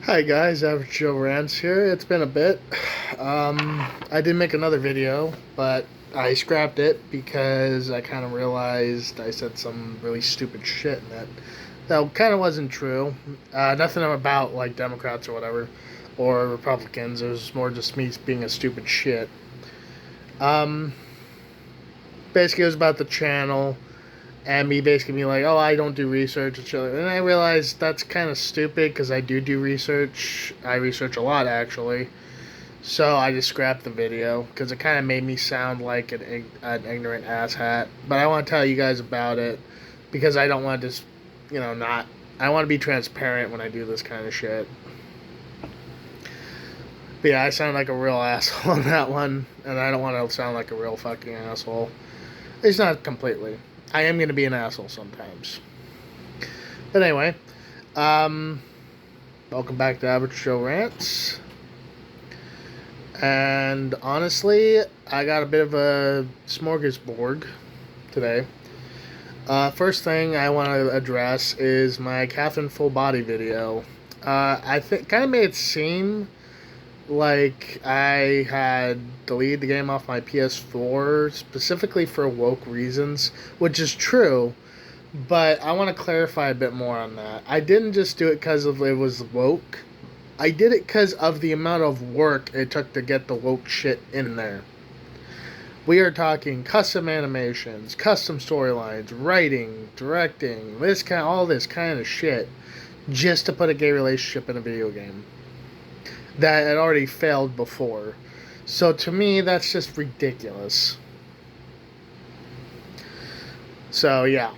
Hi guys, Average Joe Rants here. It's been a bit. I did make another video, but I scrapped it because I kind of realized I said some really stupid shit in it. That kind of wasn't true. Nothing about like Democrats or whatever, or Republicans. It was more just me being a stupid shit. Um, Basically, it was about the channel and me basically being like, oh, I don't do research and shit. And I realized that's kind of stupid because I do research. I research a lot, actually. So I just scrapped the video because it kind of made me sound like an ignorant asshat. But I want to tell you guys about it because I don't want to just, not. I want to be transparent when I do this kind of shit. But yeah, I sound like a real asshole on that one. And I don't want to sound like a real fucking asshole. It's not completely. I am going to be an asshole sometimes. But anyway, welcome back to Average Joe Rants. And honestly, I got a bit of a smorgasbord today. First thing I want to address is my Catherine full body video. I think kind of made it seem like I had deleted the game off my PS4 specifically for woke reasons, which is true, but I want to clarify a bit more on that. I didn't just do it because it was woke. I did it because of the amount of work it took to get the woke shit in there. We are talking custom animations, custom storylines, writing, directing, all this kind of shit, just to put a gay relationship in a video game that had already failed before. So to me, that's just ridiculous. So yeah,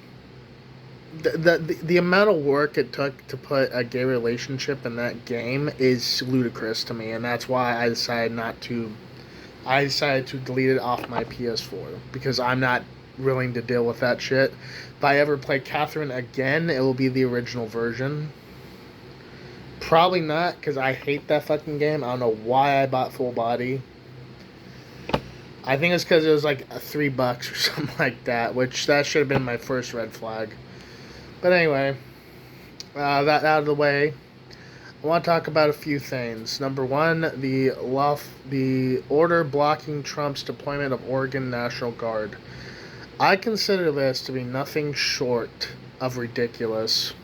the amount of work it took to put a gay relationship in that game is ludicrous to me, and that's why I decided to delete it off my PS4 because I'm not willing to deal with that shit. If I ever play Catherine again, it will be the original version. Probably not, because I hate that fucking game. I don't know why I bought Full Body. I think it's because it was like $3 or something like that, which that should have been my first red flag. But anyway, that out of the way, I want to talk about a few things. Number one, the order blocking Trump's deployment of Oregon National Guard. I consider this to be nothing short of ridiculous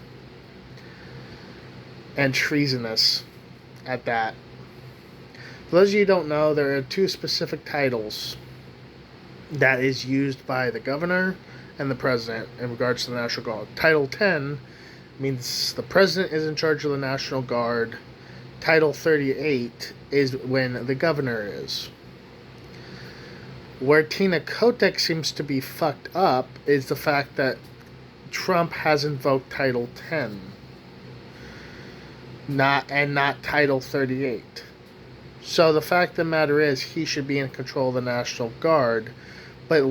and treasonous at that. For those of you who don't know, there are two specific titles that is used by the governor and the president in regards to the National Guard. Title 10 means the president is in charge of the National Guard. Title 38 is when the governor is. Where Tina Kotek seems to be fucked up is the fact that Trump has invoked Title 10. Not Title 38. So the fact of the matter is he should be in control of the National Guard, but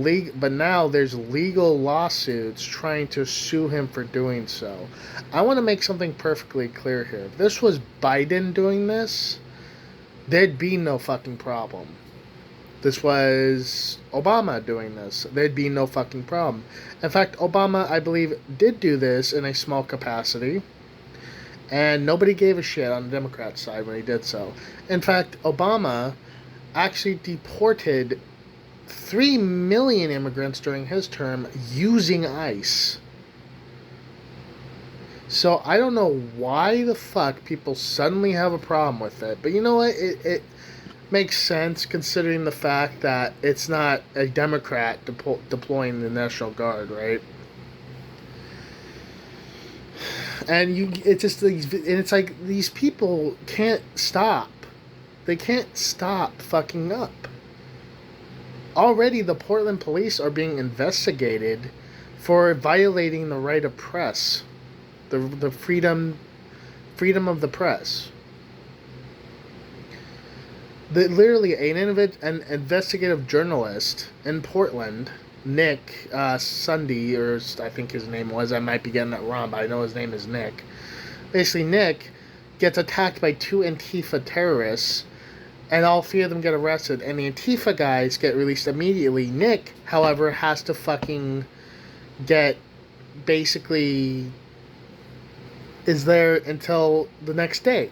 now there's legal lawsuits trying to sue him for doing so. I want to make something perfectly clear here. If this was Biden doing this, there'd be no fucking problem. This was Obama doing this, there'd be no fucking problem. In fact, Obama, I believe, did do this in a small capacity. And nobody gave a shit on the Democrat side when he did so. In fact, Obama actually deported 3 million immigrants during his term using ICE. So I don't know why the fuck people suddenly have a problem with it. But you know what? It makes sense considering the fact that it's not a Democrat deploying the National Guard, right? And it's like these people can't stop. They can't stop fucking up. Already, the Portland police are being investigated for violating the right of press, the freedom of the press. Literally, an investigative journalist in Portland, Nick Sunday, or I think his name was. I might be getting that wrong, but I know his name is Nick. Basically, Nick gets attacked by 2 Antifa terrorists, and all 3 of them get arrested, and the Antifa guys get released immediately. Nick, however, has to fucking is there until the next day.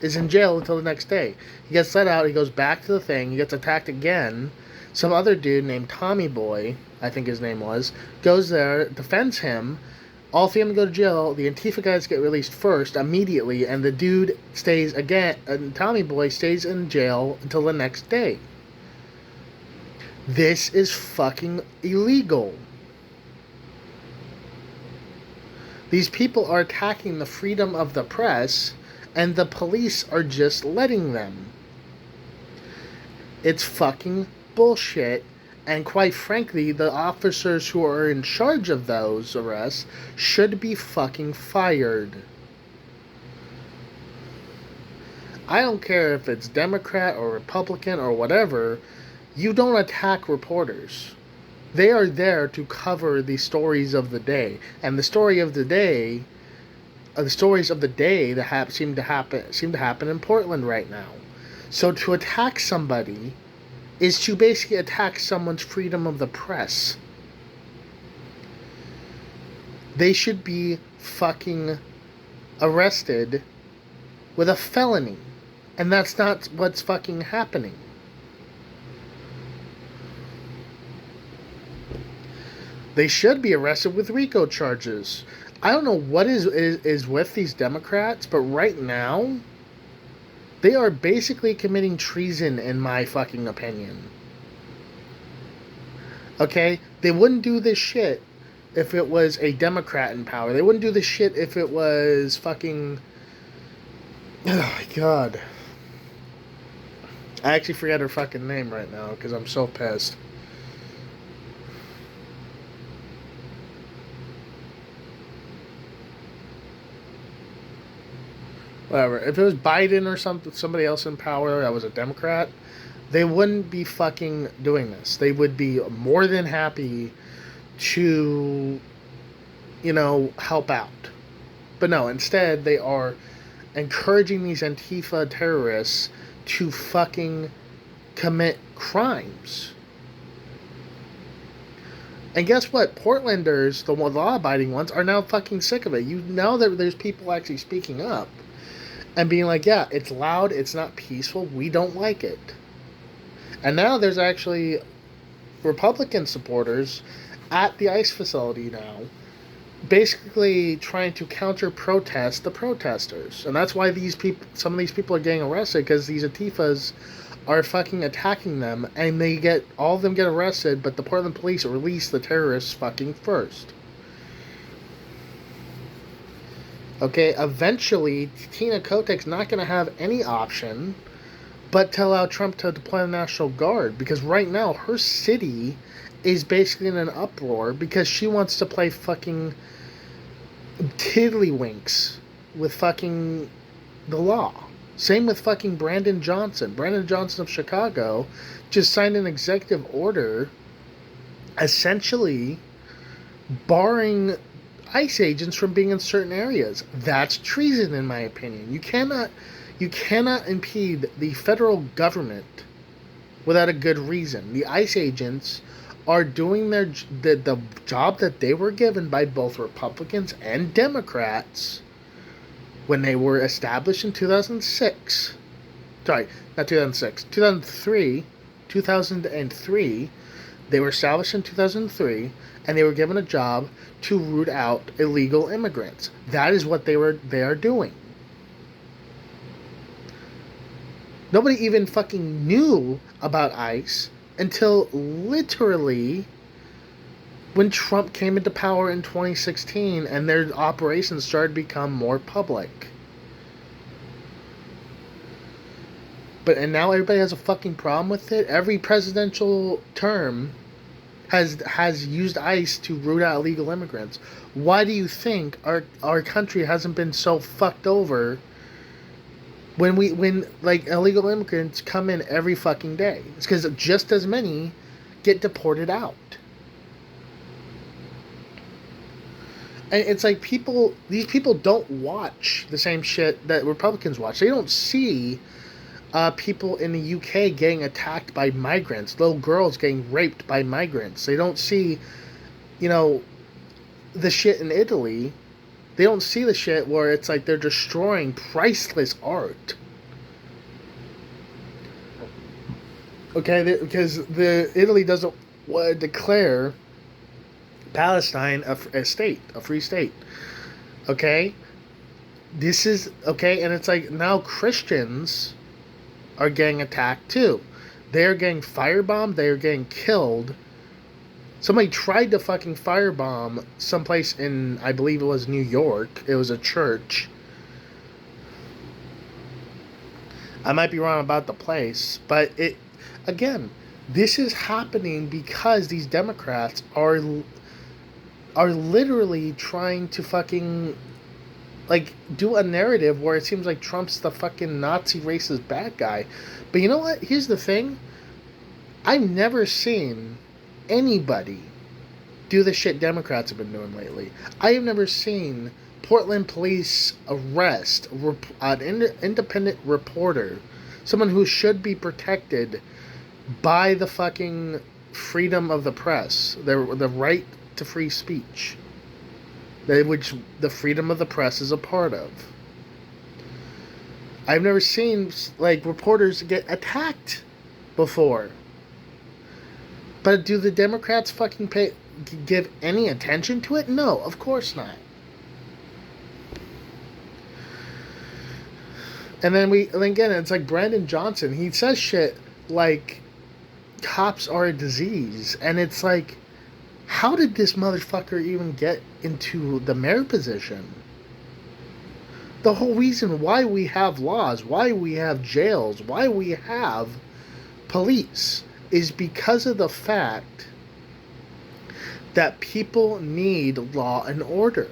is in jail until the next day. He gets let out. He goes back to the thing. He gets attacked again. Some other dude named Tommy Boy, I think his name was, goes there, defends him. All three of them go to jail. The Antifa guys get released first immediately, and the dude stays again. And Tommy Boy stays in jail until the next day. This is fucking illegal. These people are attacking the freedom of the press, and the police are just letting them. It's fucking bullshit, and quite frankly, the officers who are in charge of those arrests should be fucking fired. I don't care if it's Democrat or Republican or whatever, you don't attack reporters. They are there to cover the stories of the day, and the story of the day, the stories of the day that seem to happen in Portland right now. So to attack somebody is to basically attack someone's freedom of the press. They should be fucking arrested with a felony, and that's not what's fucking happening. They should be arrested with RICO charges. I don't know what is with these Democrats, but right now, they are basically committing treason, in my fucking opinion. Okay? They wouldn't do this shit if it was a Democrat in power. They wouldn't do this shit if it was fucking... Oh my god. I actually forgot her fucking name right now because I'm so pissed. Whatever. If it was Biden or somebody else in power that was a Democrat, they wouldn't be fucking doing this. They would be more than happy to, help out. But no, instead they are encouraging these Antifa terrorists to fucking commit crimes. And guess what? Portlanders, the law-abiding ones, are now fucking sick of it. Now that there's people actually speaking up and being like, yeah, it's loud, it's not peaceful, we don't like it. And now there's actually Republican supporters at the ICE facility now, basically trying to counter-protest the protesters. And that's why some of these people are getting arrested, because these Antifas are fucking attacking them, and all of them get arrested, but the Portland police release the terrorists fucking first. Okay, eventually, Tina Kotek's not going to have any option but to allow Trump to deploy the National Guard, because right now her city is basically in an uproar because she wants to play fucking tiddlywinks with fucking the law. Same with fucking Brandon Johnson. Brandon Johnson of Chicago just signed an executive order essentially barring ICE agents from being in certain areas. That's treason, in my opinion. You cannot impede the federal government without a good reason. The ICE agents are doing the job that they were given by both Republicans and Democrats when they were established in 2006. Sorry, not 2006. 2003. They were established in 2003, and they were given a job to root out illegal immigrants. That is what they are doing. Nobody even fucking knew about ICE until literally when Trump came into power in 2016 and their operations started to become more public. And now everybody has a fucking problem with it. Every presidential term has used ICE to root out illegal immigrants. Why do you think our country hasn't been so fucked over when illegal immigrants come in every fucking day? It's because just as many get deported out. And it's like these people don't watch the same shit that Republicans watch. They don't see people in the UK getting attacked by migrants, little girls getting raped by migrants. They don't see, the shit in Italy. They don't see the shit where it's like they're destroying priceless art. Okay, because the Italy doesn't declare Palestine a state, a free state. Okay, this is okay, and it's like now Christians are getting attacked too. They're getting firebombed. They are getting killed. Somebody tried to fucking firebomb someplace in, I believe it was New York. It was a church. I might be wrong about the place, but again, this is happening because these Democrats are literally trying to fucking like do a narrative where it seems like Trump's the fucking Nazi racist bad guy. But you know what? Here's the thing. I've never seen anybody do the shit Democrats have been doing lately. I have never seen Portland police arrest an independent reporter, someone who should be protected by the fucking freedom of the press, the right to free speech, which the freedom of the press is a part of. I've never seen like reporters get attacked before. But do the Democrats fucking give any attention to it? No, of course not. And then again, it's like Brandon Johnson. He says shit like cops are a disease. And it's like, how did this motherfucker even get into the mayor position? The whole reason why we have laws, why we have jails, why we have police is because of the fact that people need law and order.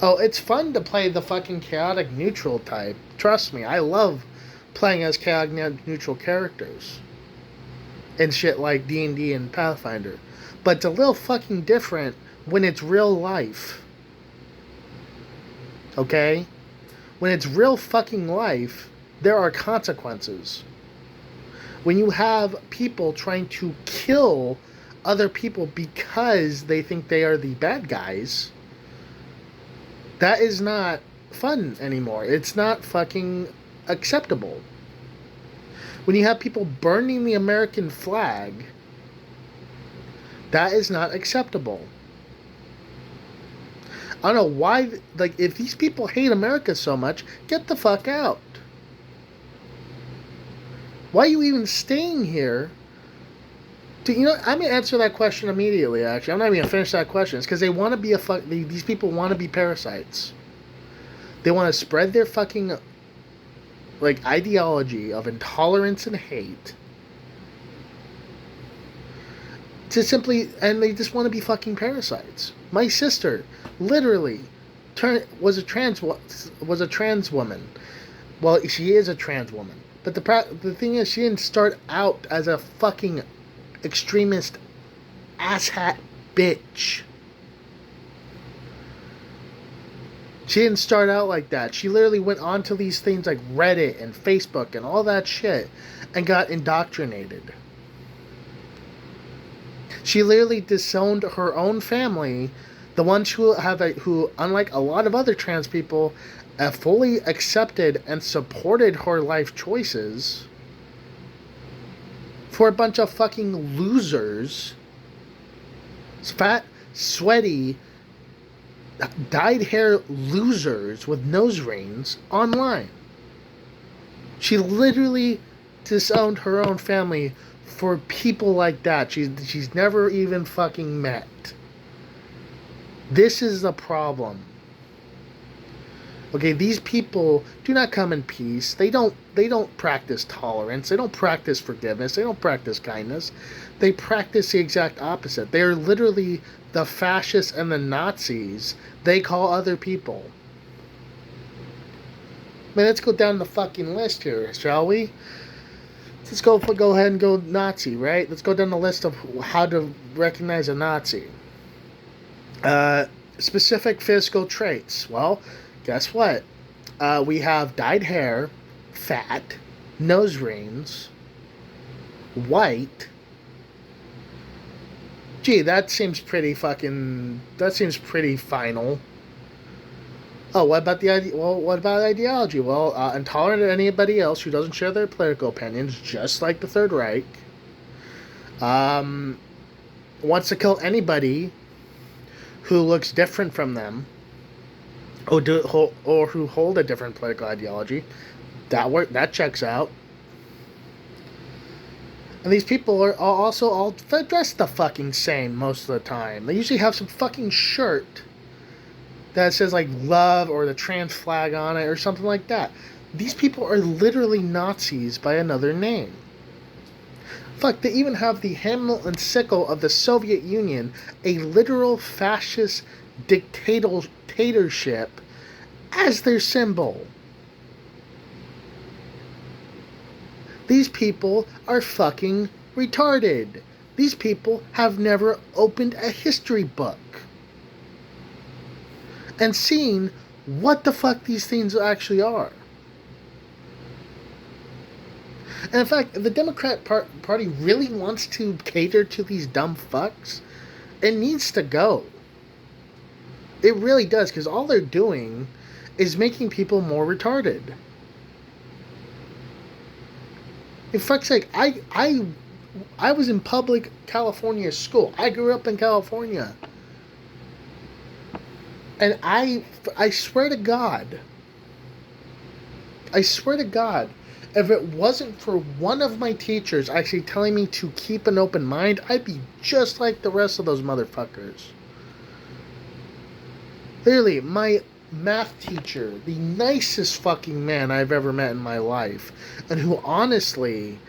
Oh, it's fun to play the fucking chaotic neutral type. Trust me, I love playing as chaotic neutral characters and shit like D&D and Pathfinder. But it's a little fucking different when it's real life. Okay? When it's real fucking life, there are consequences. When you have people trying to kill other people because they think they are the bad guys, that is not fun anymore. It's not fucking acceptable. When you have people burning the American flag, that is not acceptable. I don't know why, like, if these people hate America so much, get the fuck out. Why are you even staying here? I'm going to answer that question immediately, actually. I'm not even going to finish that question. It's because they want to be these people want to be parasites. They want to spread their fucking, like, ideology of intolerance and hate. And they just want to be fucking parasites. My sister, literally, was a trans woman. Well, she is a trans woman. But the thing is, she didn't start out as a fucking extremist asshat bitch. She didn't start out like that. She literally went onto these things like Reddit and Facebook and all that shit and got indoctrinated. She literally disowned her own family, the ones who unlike a lot of other trans people, fully accepted and supported her life choices, for a bunch of fucking losers, fat, sweaty, dyed hair losers with nose rings online. She literally disowned her own family for people like that she's never even fucking met. This is the problem. Okay, these people do not come in peace. They don't practice tolerance. They don't practice forgiveness. They don't practice kindness. They practice the exact opposite. They are literally the fascists and the Nazis they call other people. Man, let's go down the fucking list here, shall we? Let's go ahead and go Nazi, right? Let's go down the list of how to recognize a Nazi. Specific physical traits. Well, guess what? We have dyed hair, fat, nose rings, white. Gee, that seems pretty final. Oh, what about the idea? Well, what about ideology? Well, intolerant of anybody else who doesn't share their political opinions, just like the Third Reich. Um, Wants to kill anybody who looks different from them, or who hold a different political ideology. That checks out. And these people are also all dressed the fucking same most of the time. They usually have some fucking shirt that says like love or the trans flag on it or something like that. These people are literally Nazis by another name. Fuck, they even have the Hamilton sickle of the Soviet Union, a literal fascist dictatorship, as their symbol. These people are fucking retarded. These people have never opened a history book and seen what the fuck these things actually are. And in fact, if the Democrat Party really wants to cater to these dumb fucks, it needs to go. It really does, because all they're doing is making people more retarded. In fuck's sake, I was in public California school. I grew up in California. And I swear to God, if it wasn't for one of my teachers actually telling me to keep an open mind, I'd be just like the rest of those motherfuckers. Literally, my math teacher, the nicest fucking man I've ever met in my life, and who honestly,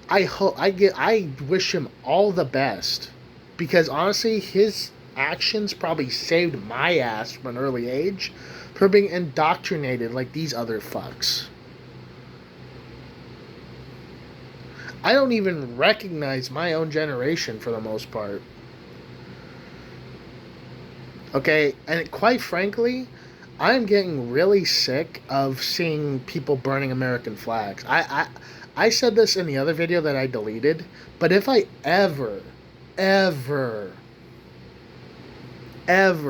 I wish him all the best, because honestly, his actions probably saved my ass from an early age from being indoctrinated like these other fucks. I don't even recognize my own generation for the most part. Okay, and quite frankly, I'm getting really sick of seeing people burning American flags. I said this in the other video that I deleted, but if I ever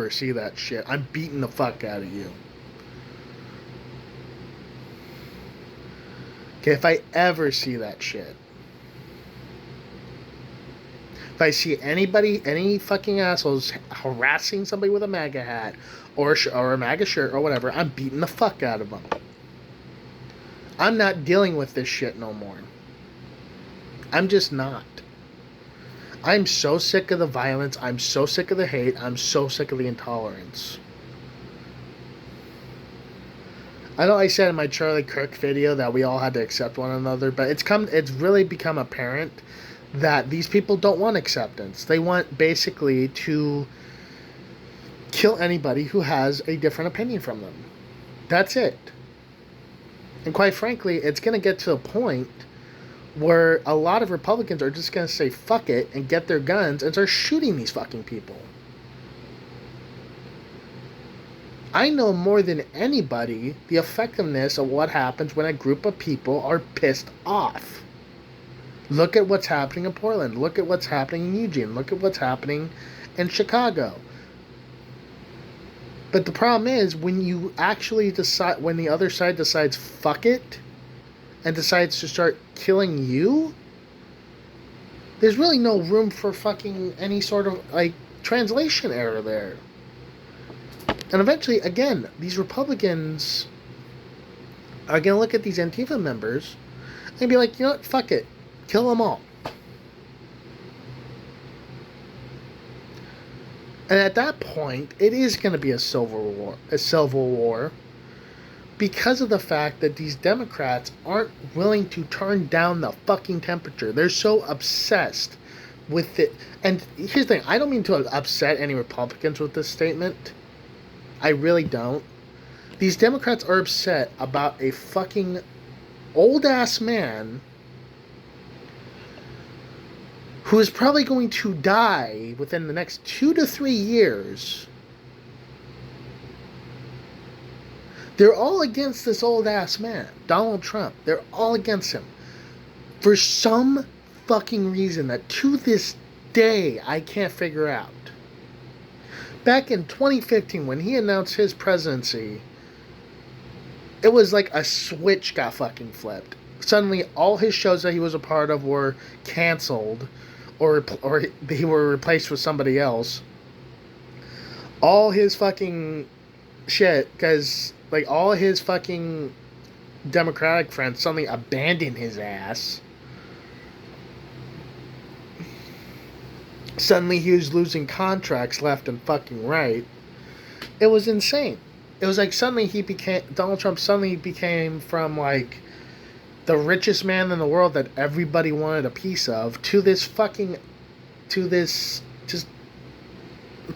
see that shit, I'm beating the fuck out of you. Okay, if I ever see that shit. If I see any fucking assholes harassing somebody with a MAGA hat or a MAGA shirt or whatever, I'm beating the fuck out of them. I'm not dealing with this shit no more. I'm just not. I'm so sick of the violence. I'm so sick of the hate. I'm so sick of the intolerance. I know I said in my Charlie Kirk video that we all had to accept one another, but it's really become apparent that these people don't want acceptance. They want basically to kill anybody who has a different opinion from them. That's it. And quite frankly, it's going to get to a point where a lot of Republicans are just going to say fuck it and get their guns and start shooting these fucking people. I know more than anybody the effectiveness of what happens when a group of people are pissed off. Look at what's happening in Portland. Look at what's happening in Eugene. Look at what's happening in Chicago. But the problem is, when you actually decide, when the other side decides fuck it and decides to start killing you, there's really no room for fucking any sort of like translation error there. And eventually, again, these Republicans are going to look at these Antifa members and be like, you know what, fuck it. Kill them all. And at that point, it is going to be a civil war, because of the fact that these Democrats aren't willing to turn down the fucking temperature. They're so obsessed with it. And here's the thing, I don't mean to upset any Republicans with this statement. I really don't. These Democrats are upset about a fucking old-ass man who is probably going to die within the next 2 to 3 years. They're all against this old-ass man, Donald Trump. They're all against him. For some fucking reason that to this day I can't figure out. Back in 2015, when he announced his presidency, It was like a switch got fucking flipped. Suddenly, all his shows that he was a part of were canceled, or they were replaced with somebody else. All his fucking shit, because like all his fucking Democratic friends suddenly abandoned his ass. Suddenly, he was losing contracts left and fucking right. It was insane. It was like suddenly Donald Trump suddenly became from like the richest man in the world that everybody wanted a piece of to this just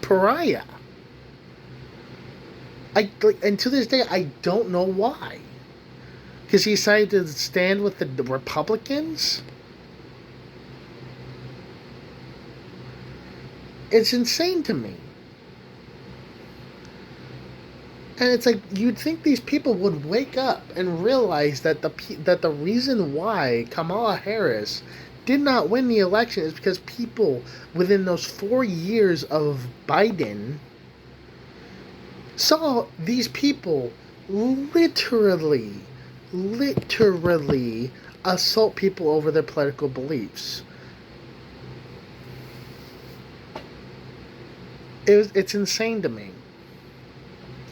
pariah. And to this day I don't know why. Because he decided to stand with the Republicans. It's insane to me. And it's like you'd think these people would wake up and realize that the reason why Kamala Harris did not win the election is because people within those 4 years of Biden saw these people literally assault people over their political beliefs. It's insane to me.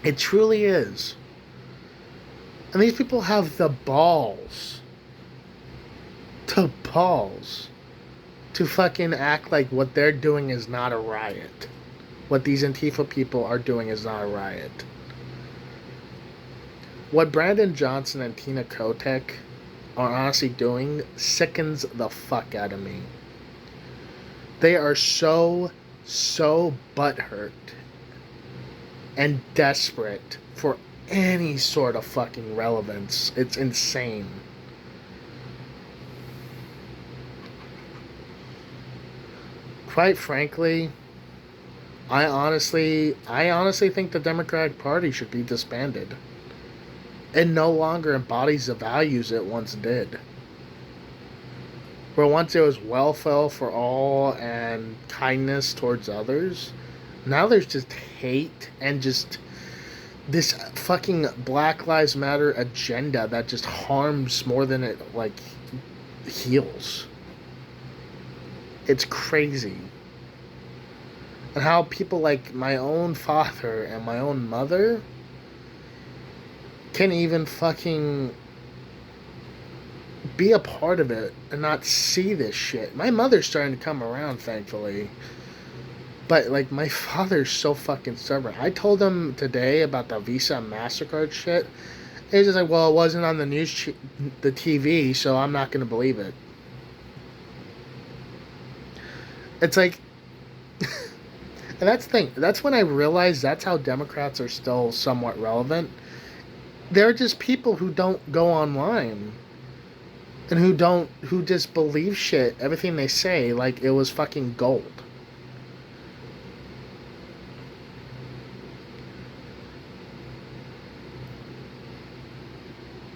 It truly is. And these people have the balls to fucking act like what they're doing is not a riot. What these Antifa people are doing is not a riot. What Brandon Johnson and Tina Kotek are honestly doing sickens the fuck out of me. They are so butthurt and desperate for any sort of fucking relevance. It's insane. Quite frankly, I honestly think the Democratic Party should be disbanded. It no longer embodies the values it once did. Where once it was welfare for all and kindness towards others, now there's just hate and just this fucking Black Lives Matter agenda that just harms more than it like heals. It's crazy. And how people like my own father and my own mother can even fucking be a part of it and not see this shit. My mother's starting to come around, thankfully. But, like, my father's so fucking stubborn. I told him today about the Visa and MasterCard shit. He was just like, well, it wasn't on the news, the TV, so I'm not going to believe it. It's like... and that's the thing. That's when I realized that's how Democrats are still somewhat relevant. They're just people who don't go online. And who just believe shit, everything they say, like it was fucking gold.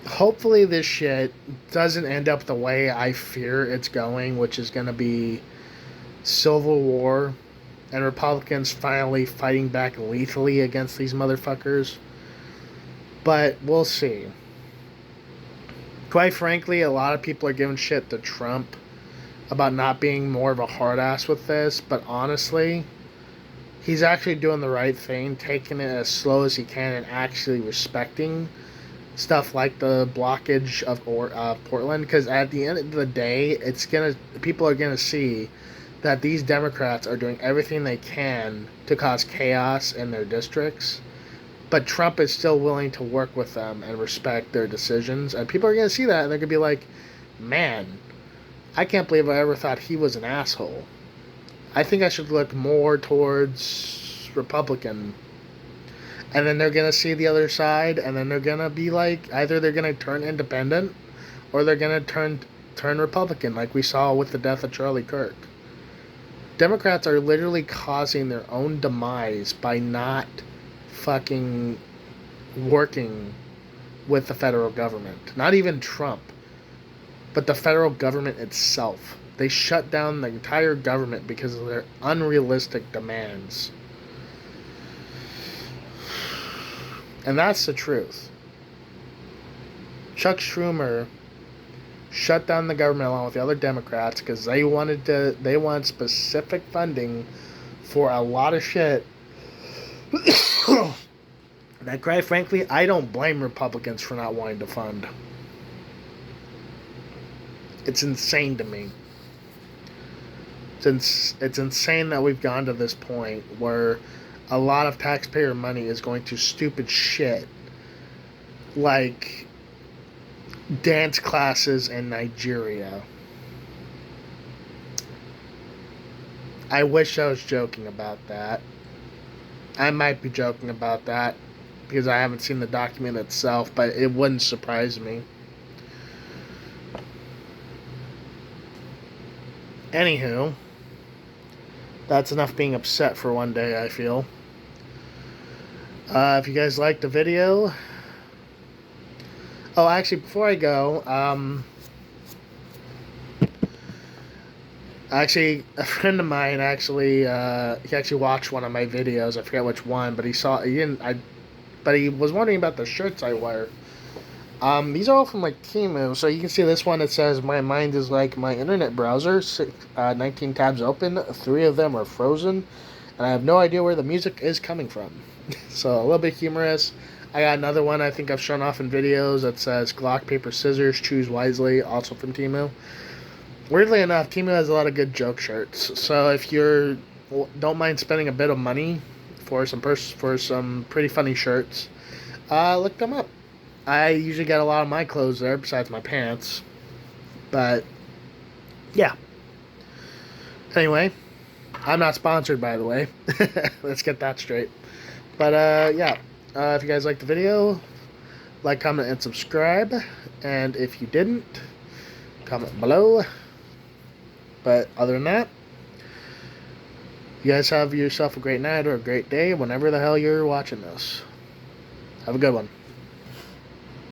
Hopefully this shit doesn't end up the way I fear it's going, which is going to be civil war and Republicans finally fighting back lethally against these motherfuckers. But we'll see. Quite frankly, a lot of people are giving shit to Trump about not being more of a hard ass with this, but honestly, he's actually doing the right thing, taking it as slow as he can and actually respecting stuff like the blockage of Portland, because at the end of the day, people are gonna see that these Democrats are doing everything they can to cause chaos in their districts, but Trump is still willing to work with them and respect their decisions, and people are gonna see that and they're gonna be like, man, I can't believe I ever thought he was an asshole. I think I should look more towards Republican. And then they're going to see the other side, and then they're going to be like, either they're going to turn independent, or they're going to turn Republican, like we saw with the death of Charlie Kirk. Democrats are literally causing their own demise by not fucking working with the federal government. Not even Trump, but the federal government itself. They shut down the entire government because of their unrealistic demands. And that's the truth. Chuck Schumer shut down the government along with the other Democrats because they wanted specific funding for a lot of shit. That, quite frankly, I don't blame Republicans for not wanting to fund. It's insane to me. It's insane that we've gone to this point where a lot of taxpayer money is going to stupid shit like dance classes in Nigeria. I wish I was joking about that. I might be joking about that because I haven't seen the document itself, but it wouldn't surprise me. Anywho, that's enough being upset for one day, I feel. If you guys liked the video... Oh, actually, before I go, actually, a friend of mine he actually watched one of my videos. I forget which one, but but he was wondering about the shirts I wear. These are all from like Temu, so you can see this one that says "My mind is like my internet browser." 19 tabs open, 3 of them are frozen, and I have no idea where the music is coming from. So a little bit humorous. I got another one I think I've shown off in videos that says Glock, paper, scissors, choose wisely, also from Temu. Weirdly enough, Temu has a lot of good joke shirts. So if you don't mind spending a bit of money for some pretty funny shirts, look them up. I usually get a lot of my clothes there besides my pants. But yeah. Anyway, I'm not sponsored, by the way. Let's get that straight. But yeah. If you guys liked the video, like, comment, and subscribe. And if you didn't, comment below. But other than that, you guys have yourself a great night or a great day whenever the hell you're watching this. Have a good one.